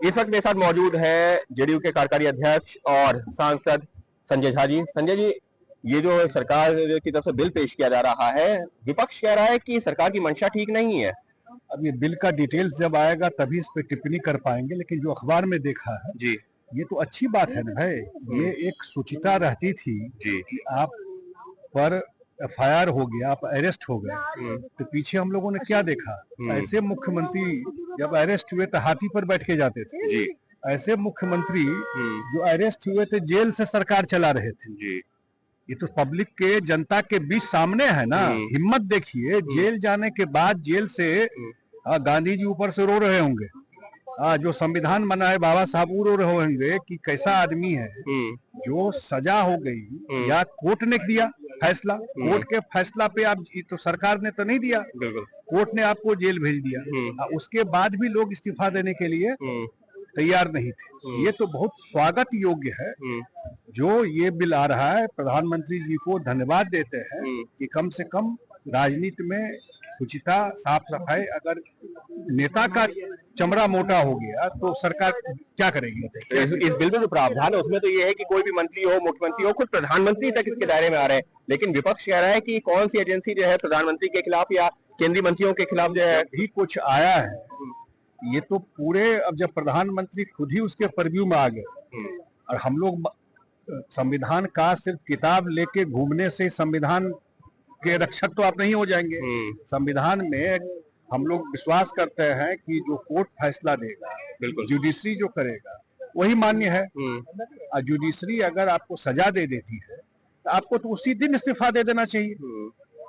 इस वक्त मेरे साथ मौजूद है जेडीयू के कार्यकारी अध्यक्ष और सांसद संजय झा जी। संजय जी, ये जो सरकार की तरफ से बिल पेश किया जा रहा है, विपक्ष कह रहा है कि सरकार की मंशा ठीक नहीं है। अब ये बिल का डिटेल्स जब आएगा तभी इस पे टिप्पणी कर पाएंगे, लेकिन जो अखबार में देखा है जी, ये तो अच्छी बात है ना भाई। ये एक सूचिता रहती थी जी कि आप पर एफआईआर हो गया, आप अरेस्ट हो गए, तो पीछे हम लोगों ने क्या देखा, ऐसे मुख्यमंत्री जब अरेस्ट हुए तो हाथी पर बैठ के जाते थे जी, ऐसे मुख्यमंत्री जो अरेस्ट हुए थे जेल से सरकार चला रहे थे जी। ये तो पब्लिक के, जनता के बीच सामने है ना। हिम्मत देखिए, जेल जाने के बाद जेल से गांधी जी ऊपर से रो रहे होंगे, जो संविधान बनाए बाबा साहब वो रो रहे होंगे कि कैसा आदमी है। जो सजा हो गई या कोर्ट ने दिया फैसला, कोर्ट के फैसला पे आप, तो सरकार ने तो नहीं दिया, कोर्ट ने आपको जेल भेज दिया, उसके बाद भी लोग इस्तीफा देने के लिए तैयार नहीं थे। ये तो बहुत स्वागत योग्य है जो ये बिल आ रहा है। प्रधानमंत्री जी को धन्यवाद देते हैं कि कम से कम राजनीति में शुचिता, साफ सफाई। अगर नेता का चमड़ा मोटा हो गया तो सरकार क्या करेगी? इस बिल में जो प्रावधान है उसमें तो ये है कि कोई भी मंत्री हो, मुख्यमंत्री हो, खुद प्रधानमंत्री तक इसके दायरे में आ रहे हैं, लेकिन विपक्ष कह रहा है कि कौन सी एजेंसी जो है प्रधानमंत्री के खिलाफ या केंद्रीय मंत्रियों के खिलाफ जो है भी कुछ आया है। ये तो पूरे, अब जब प्रधानमंत्री खुद ही उसके परव्यू में आ गए और हम लोग संविधान का सिर्फ किताब लेके घूमने से संविधान के रक्षक तो आप नहीं हो जाएंगे। संविधान में हम लोग विश्वास करते हैं कि जो कोर्ट फैसला देगा, जुडिशरी जो करेगा वही मान्य है। और जुडिशरी अगर आपको सजा दे देती है तो आपको तो उसी दिन इस्तीफा दे देना चाहिए,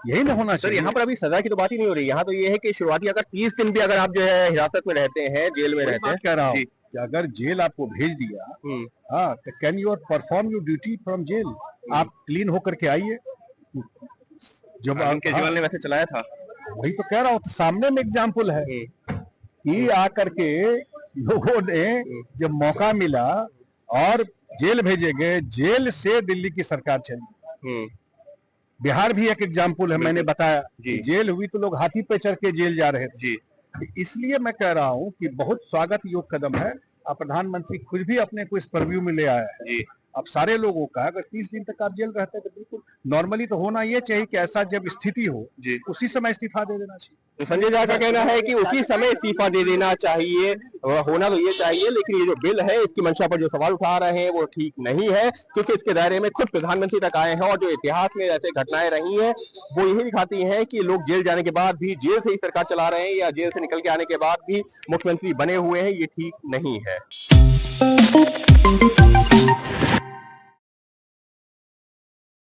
यही ना होना चाहिए। यहाँ पर अभी सजा की तो बात ही नहीं हो रही, यहाँ तो ये है कि शुरुआती अगर 30 दिन भी अगर आप जो है हिरासत में रहते हैं, जेल में रहते हैं, कह रहा हूँ कि अगर जेल आपको भेज दिया, हाँ, तो can you perform your duty from jail. आप क्लीन होकर के आइए। जब केजरीवाल ने वैसे चलाया था, वही तो कह रहा हूँ, तो सामने में एग्जाम्पल है कि आकर के लोगों ने जब मौका मिला और जेल भेजे गए, जेल से दिल्ली की सरकार चली। बिहार भी एक एग्जाम्पल है, मैंने बताया जेल हुई तो लोग हाथी पे चढ़ के जेल जा रहे थे। इसलिए मैं कह रहा हूँ कि बहुत स्वागत योग्य कदम है। प्रधानमंत्री खुद भी अपने को इस परव्यू में ले आया है। अब सारे लोगों का अगर 30 दिन तक आप जेल रहते हैं तो बिल्कुल नॉर्मली तो होना ये चाहिए कि ऐसा जब स्थिति हो उसी समय इस्तीफा दे देना चाहिए। तो संजय झा का कहना है कि उसी समय इस्तीफा दे देना चाहिए, होना तो ये चाहिए, लेकिन ये जो बिल है इसकी मंशा पर जो सवाल उठा रहे हैं वो ठीक नहीं है, क्योंकि इसके दायरे में खुद प्रधानमंत्री तक आए हैं और जो इतिहास में ऐसे घटनाएं रही हैं वो यही दिखाती हैं कि लोग जेल जाने के बाद भी, जेल से ही सरकार चला रहे हैं या जेल से निकल के आने के बाद भी मुख्यमंत्री बने हुए हैं, ये ठीक नहीं है।